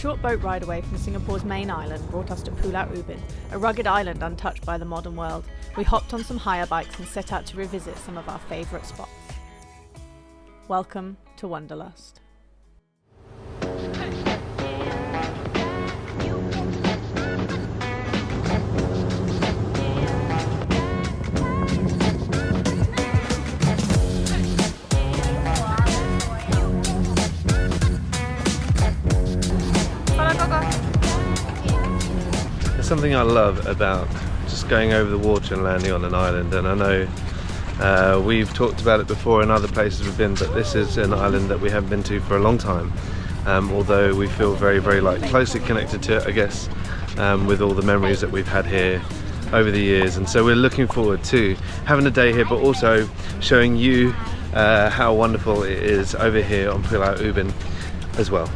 short boat ride away from Singapore's main island brought us to Pulau Ubin, a rugged island untouched by the modern world. We hopped on some hire bikes and set out to revisit some of our favourite spots. Welcome to Wanderlust. There's something I love about just going over the water and landing on an island, and I know we've talked about it before in other places we've been, but this is an island that we haven't been to for a long time, although we feel very, very closely connected to it, I guess, with all the memories that we've had here over the years. And so we're looking forward to having a day here, but also showing you how wonderful it is over here on Pulau Ubin as well.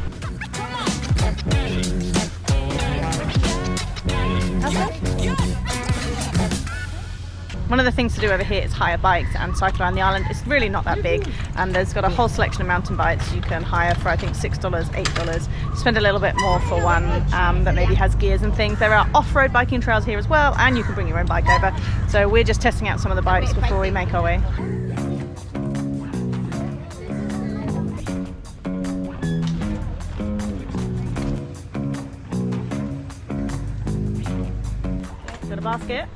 One of the things to do over here is hire bikes and cycle around the island. It's really not that big, and there's got a whole selection of mountain bikes you can hire for I think $6, $8. Spend a little bit more for one that maybe has gears and things. There are off-road biking trails here as well, and you can bring your own bike over. So we're just testing out some of the bikes before we make our way. Got a basket.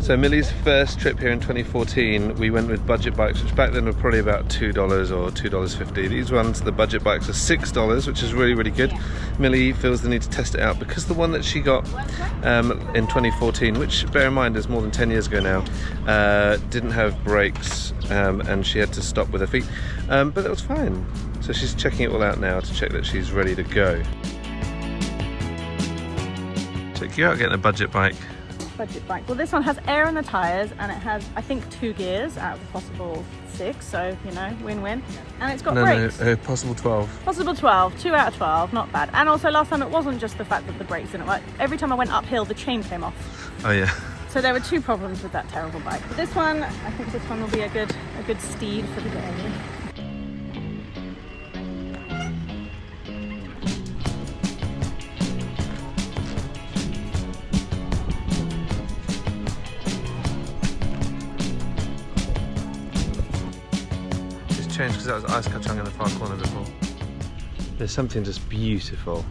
So Millie's first trip here in 2014, we went with budget bikes, which back then were probably about $2 or $2.50. These ones, the budget bikes, are $6, which is really good. Millie feels the need to test it out because the one that she got in 2014, which bear in mind is more than 10 years ago now, didn't have brakes and she had to stop with her feet, but that was fine. So she's checking it all out now to check that she's ready to go. Check you out getting a budget bike. Budget bike. Well, this one has air in the tyres, and it has, I think, 2 gears out of a possible 6, so, you know, win-win. And it's got brakes. No, possible 12. Possible 12, 2 out of 12, not bad. And also last time it wasn't just the fact that the brakes didn't work. Every time I went uphill, the chain came off. Oh yeah. So there were 2 problems with that terrible bike. But this one, I think this one will be a good steed for the day. Changed because that was ice kacang in the far corner before. There's something just beautiful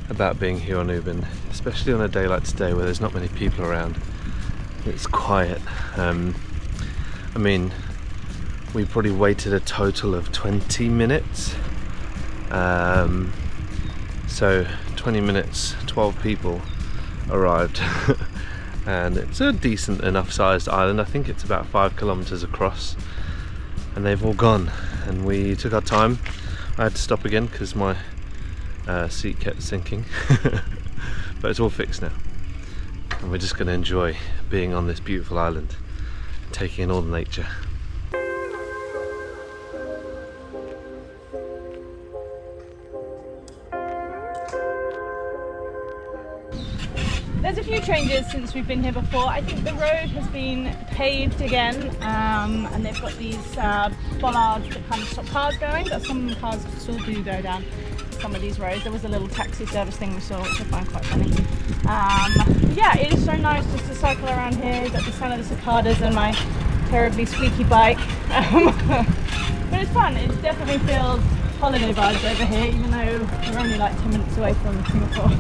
about being here on Ubin, especially on a day like today where there's not many people around. It's quiet. I mean, we probably waited a total of 20 minutes. So 20 minutes, 12 people arrived. And it's a decent enough sized island. I think it's about 5 kilometers across. And they've all gone, and we took our time. I had to stop again because my seat kept sinking, but it's all fixed now, and we're just going to enjoy being on this beautiful island and taking in all the nature. There's a few changes since we've been here before. I think the road has been paved again, and they've got these bollards that kind of stop cars going, but some cars still do go down some of these roads. There was a little taxi service thing we saw, which I find quite funny. Yeah, it is so nice just to cycle around here. You've got the sound of the cicadas and my terribly squeaky bike. But it's fun. It definitely feels holiday vibes over here, even though we're only like 10 minutes away from Singapore.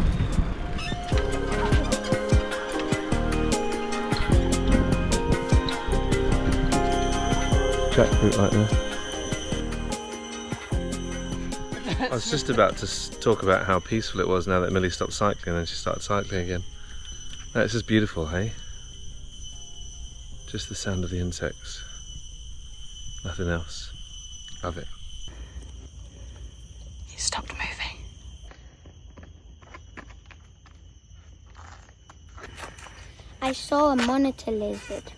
Jackfruit like this. I was just about to talk about how peaceful it was now that Millie stopped cycling and she started cycling again. No, it's just beautiful, hey? Just the sound of the insects. Nothing else. Love it. He stopped moving. I saw a monitor lizard.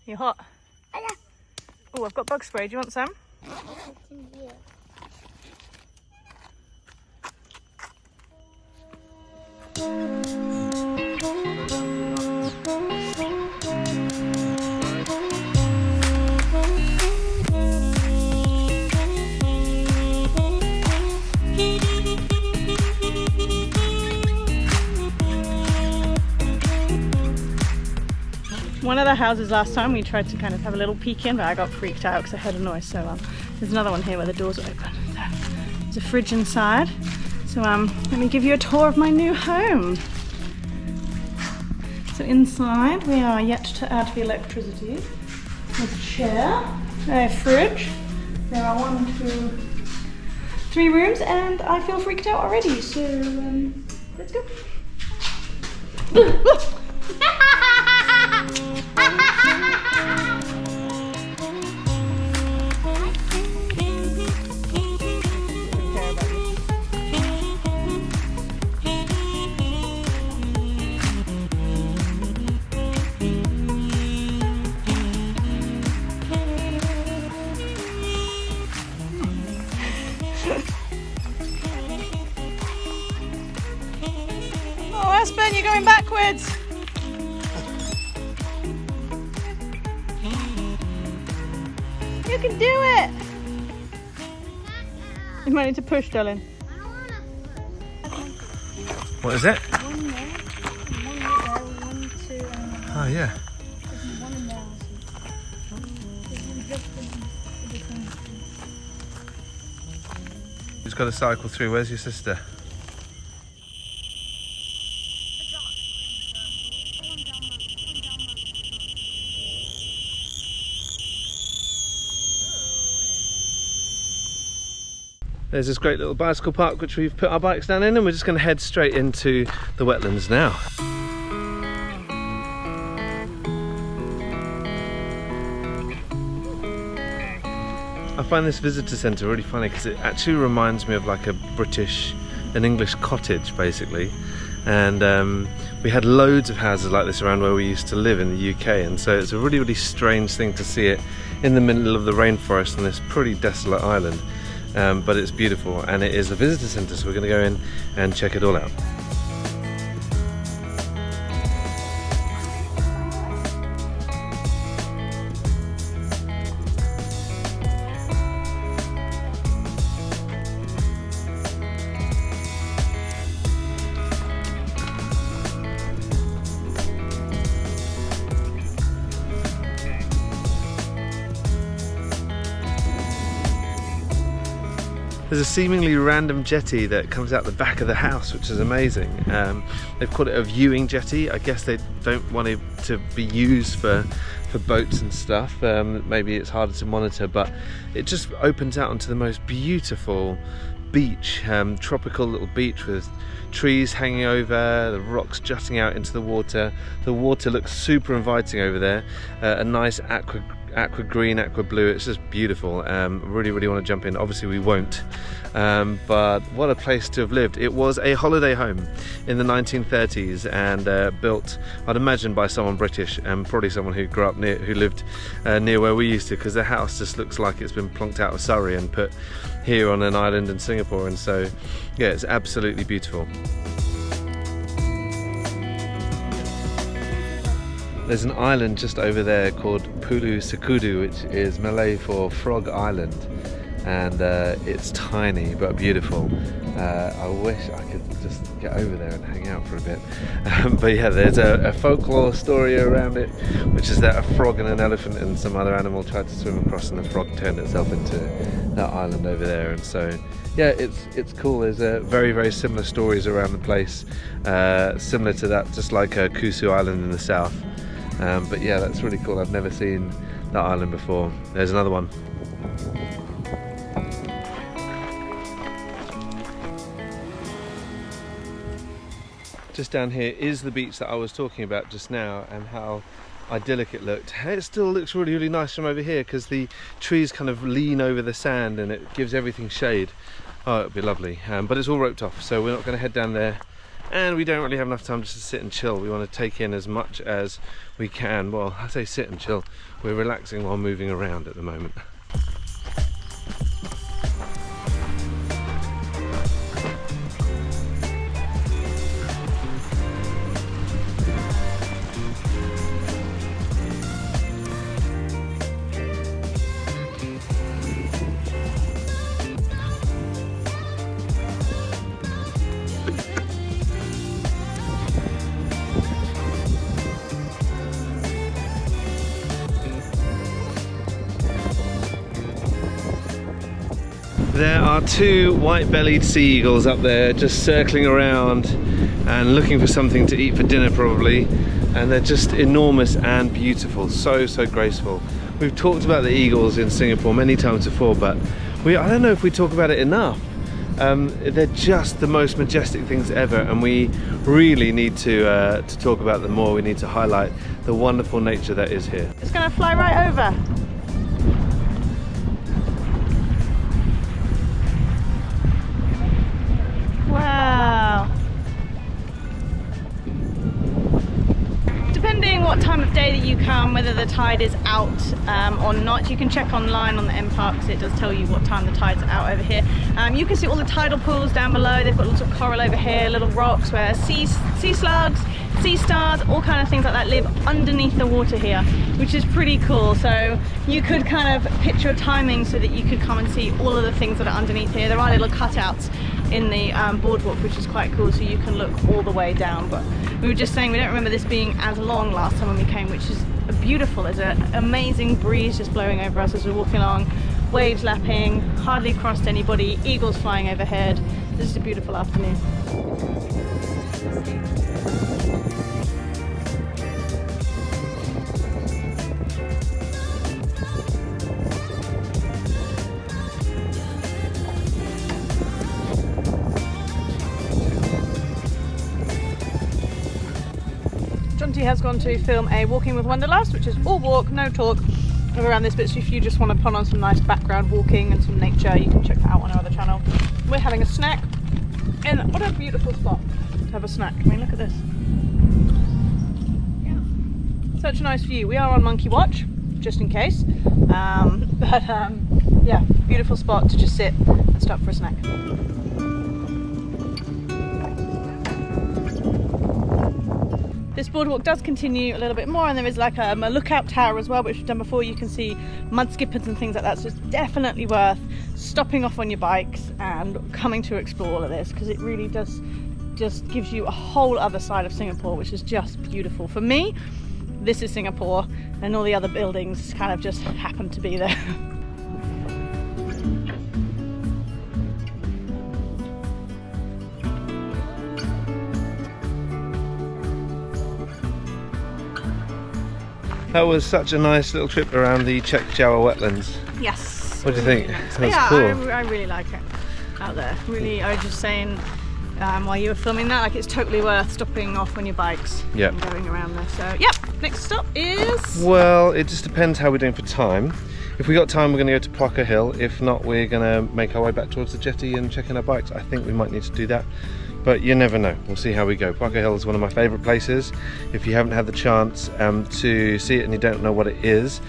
You hot? Oh, I've got bug spray. Do you want some? It's in here. One of the houses last time we tried to kind of have a little peek in, but I got freaked out because I heard a noise. So there's another one here where the doors are open. So, there's a fridge inside. So let me give you a tour of my new home. So inside we are yet to add the electricity. There's a chair, a fridge. There are 1, 2, 3 rooms, and I feel freaked out already. So let's go. Oh, Aspen, you're going backwards. You can do it. You might need to push, darling. What is it? One there, one there, 1, 2, and Oh yeah. there's one in there also. Who's got to cycle through? Where's your sister? There's this great little bicycle park which we've put our bikes down in, and we're just going to head straight into the wetlands now. I find this visitor centre really funny because it actually reminds me of like an English cottage basically, and we had loads of houses like this around where we used to live in the UK, and so it's a really strange thing to see it in the middle of the rainforest on this pretty desolate island. But it's beautiful, and it is a visitor centre, so we're going to go in and check it all out. There's a seemingly random jetty that comes out the back of the house, which is amazing. They've called it a viewing jetty. I guess they don't want it to be used for boats and stuff. Maybe it's harder to monitor, but it just opens out onto the most beautiful beach, tropical little beach with trees hanging over, the rocks jutting out into the water. The water looks super inviting over there, a nice aqua green, aqua blue. It's just beautiful. Really want to jump in. Obviously we won't, but what a place to have lived. It was a holiday home in the 1930s, and built, I'd imagine, by someone British, and probably someone who grew up who lived near where we used to, because the house just looks like it's been plonked out of Surrey and put here on an island in Singapore. And so yeah, it's absolutely beautiful. There's an island just over there called Pulau Sekudu, which is Malay for Frog Island, and it's tiny but beautiful. I wish I could just get over there and hang out for a bit. But yeah, there's a folklore story around it, which is that a frog and an elephant and some other animal tried to swim across, and the frog turned itself into that island over there. And so yeah, it's cool. There's very similar stories around the place, similar to that, just like Kusu Island in the south. But yeah, that's really cool. I've never seen that island before. There's another one. Just down here is the beach that I was talking about just now, and how idyllic it looked. It still looks really nice from over here because the trees kind of lean over the sand and it gives everything shade. Oh, it'd be lovely. But it's all roped off, so we're not going to head down there. And we don't really have enough time just to sit and chill. We want to take in as much as we can. Well, I say sit and chill. We're relaxing while moving around at the moment. There are two white-bellied sea eagles up there just circling around and looking for something to eat for dinner probably, and they're just enormous and beautiful, so graceful. We've talked about the eagles in Singapore many times before, but I don't know if we talk about it enough. They're just the most majestic things ever, and we really need to talk about them more. We need to highlight the wonderful nature that is here. It's going to fly right over. Wow. Depending what time of day that you come, whether the tide is out or not, you can check online on the M Park because it does tell you what time the tide's out over here. You can see all the tidal pools down below. They've got lots of coral over here, little rocks where sea slugs, sea stars, all kind of things like that live underneath the water here, which is pretty cool. So you could kind of pitch your timing so that you could come and see all of the things that are underneath here. There are little cutouts in the boardwalk, which is quite cool, so you can look all the way down. But we were just saying we don't remember this being as long last time when we came, which is beautiful. There's an amazing breeze just blowing over us as we're walking along, waves lapping, hardly crossed anybody, eagles flying overhead. This is a beautiful afternoon. Jonty has gone to film a Walking with Wanderlust, which is all walk, no talk, around this bit. So if you just want to put on some nice background walking and some nature, you can check that out on our other channel. We're having a snack, and what a beautiful spot to have a snack. I mean, look at this. Yeah. Such a nice view. We are on monkey watch, just in case. Yeah, beautiful spot to just sit and stop for a snack. This boardwalk does continue a little bit more, and there is like a lookout tower as well, which we've done before. You can see mud skippers and things like that, so it's definitely worth stopping off on your bikes and coming to explore all of this, because it really does just gives you a whole other side of Singapore, which is just beautiful. For me, this is Singapore, and all the other buildings kind of just happen to be there. That was such a nice little trip around the Chek Jawa wetlands. Yes. What do you think? Nice. That's yeah, cool. I really like it out there. Really, I was just saying while you were filming that, like, it's totally worth stopping off on your bikes and going around there. So, yep, next stop is... Well, it just depends how we're doing for time. If we got time, we're going to go to Puaka Hill. If not, we're going to make our way back towards the jetty and check in our bikes. I think we might need to do that, but you never know. We'll see how we go. Puaka Hill is one of my favourite places. If you haven't had the chance to see it and you don't know what it is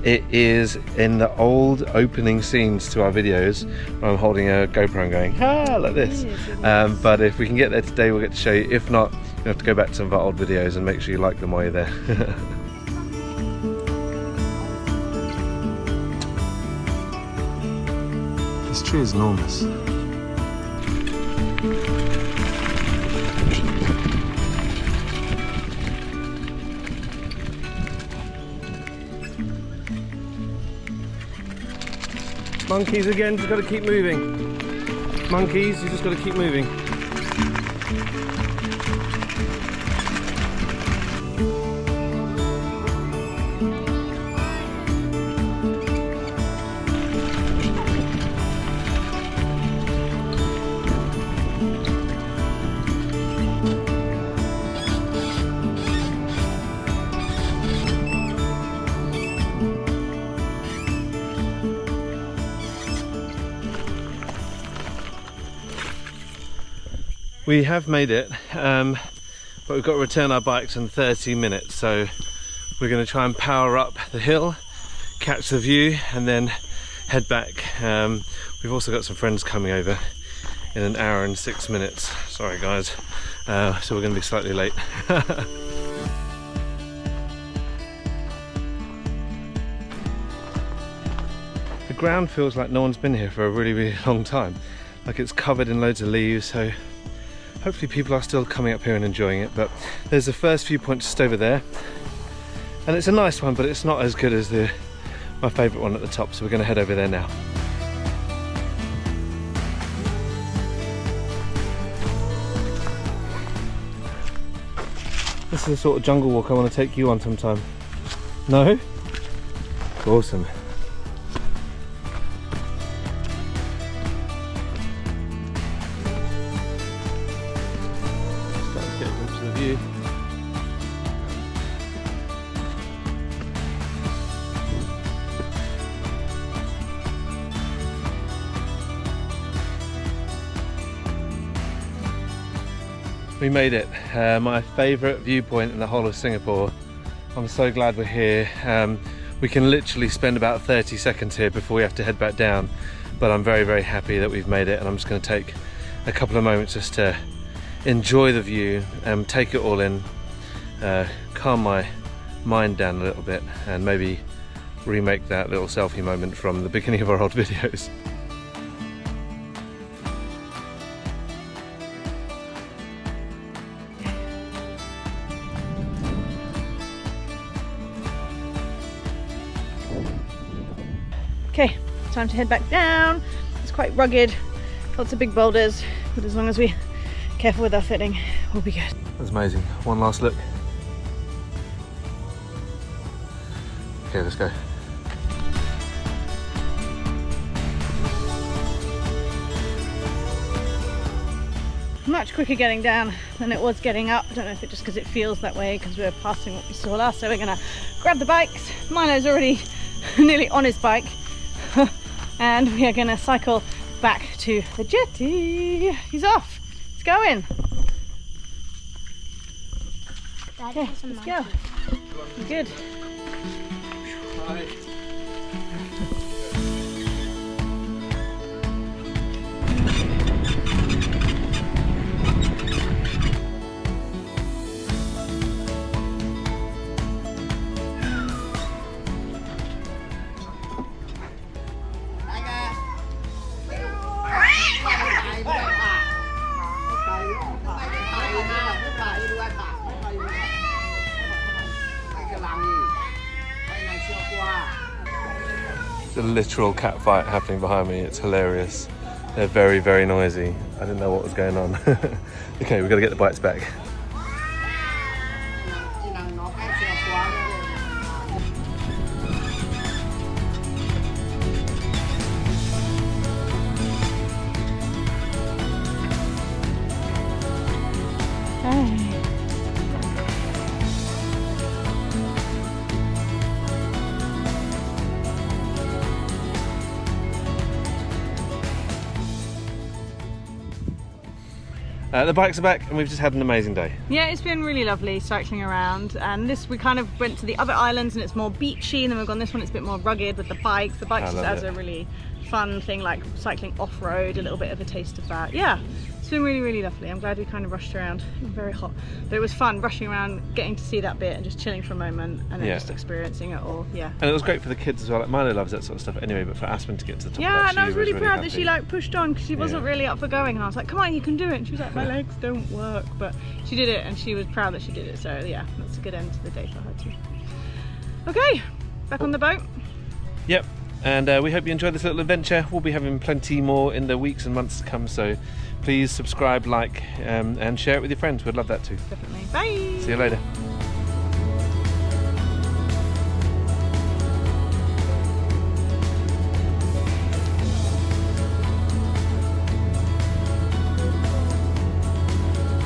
in the old opening scenes to our videos where I'm holding a GoPro and going, ah, like this. But if we can get there today, we'll get to show you. If not, you'll have to go back to some of our old videos and make sure you like them while you're there. This tree is enormous. Monkeys again, just got to keep moving. Monkeys, you just got to keep moving. We have made it, but we've got to return our bikes in 30 minutes, so we're going to try and power up the hill, catch the view, and then head back. We've also got some friends coming over in an hour and 6 minutes. Sorry guys, so we're going to be slightly late. The ground feels like no one's been here for a really long time. Like it's covered in loads of leaves, so hopefully people are still coming up here and enjoying it. But there's the first viewpoint just over there, and it's a nice one, but it's not as good as my favourite one at the top, so we're going to head over there now. This is the sort of jungle walk I want to take you on sometime. No? Awesome. Starting to get a glimpse of the view. We made it. My favourite viewpoint in the whole of Singapore. I'm so glad we're here. We can literally spend about 30 seconds here before we have to head back down, but I'm very, very happy that we've made it, and I'm just going to take a couple of moments just to enjoy the view and take it all in, calm my mind down a little bit, and maybe remake that little selfie moment from the beginning of our old videos. Okay, time to head back down. It's quite rugged, lots of big boulders, but as long as we're careful with our footing, we'll be good. That's amazing. One last look. Okay, let's go. Much quicker getting down than it was getting up. I don't know if it's just because it feels that way because we're passing what we saw last. So we're gonna grab the bikes. Milo's already nearly on his bike. And we are going to cycle back to the jetty. He's off. He's going. Okay, let's go. Good. It's a literal cat fight happening behind me. It's hilarious. They're very, very noisy. I didn't know what was going on. Okay, we've got to get the bikes back. The bikes are back and we've just had an amazing day. Yeah, it's been really lovely cycling around, and this we kind of went to the other islands and it's more beachy, and then we've gone this one, it's a bit more rugged with the bikes. The bikes just adds a really fun thing, like cycling off-road, a little bit of a taste of that. Yeah, it's been really, really lovely. I'm glad we kind of rushed around. It was very hot, but it was fun rushing around, getting to see that bit and just chilling for a moment and then just experiencing it all. Yeah, and it was great for the kids as well. Like Milo loves that sort of stuff anyway, but for Aspen to get to the top of that, yeah, and I was really proud that she like pushed on because she wasn't really up for going, and I was like, come on, you can do it, and she was like, my legs don't work, but she did it and she was proud that she did it. So yeah, that's a good end to the day for her too. Okay, back on the boat. Yep. And we hope you enjoyed this little adventure. We'll be having plenty more in the weeks and months to come, so please subscribe, like, and share it with your friends. We'd love that too. Definitely. Bye! See you later.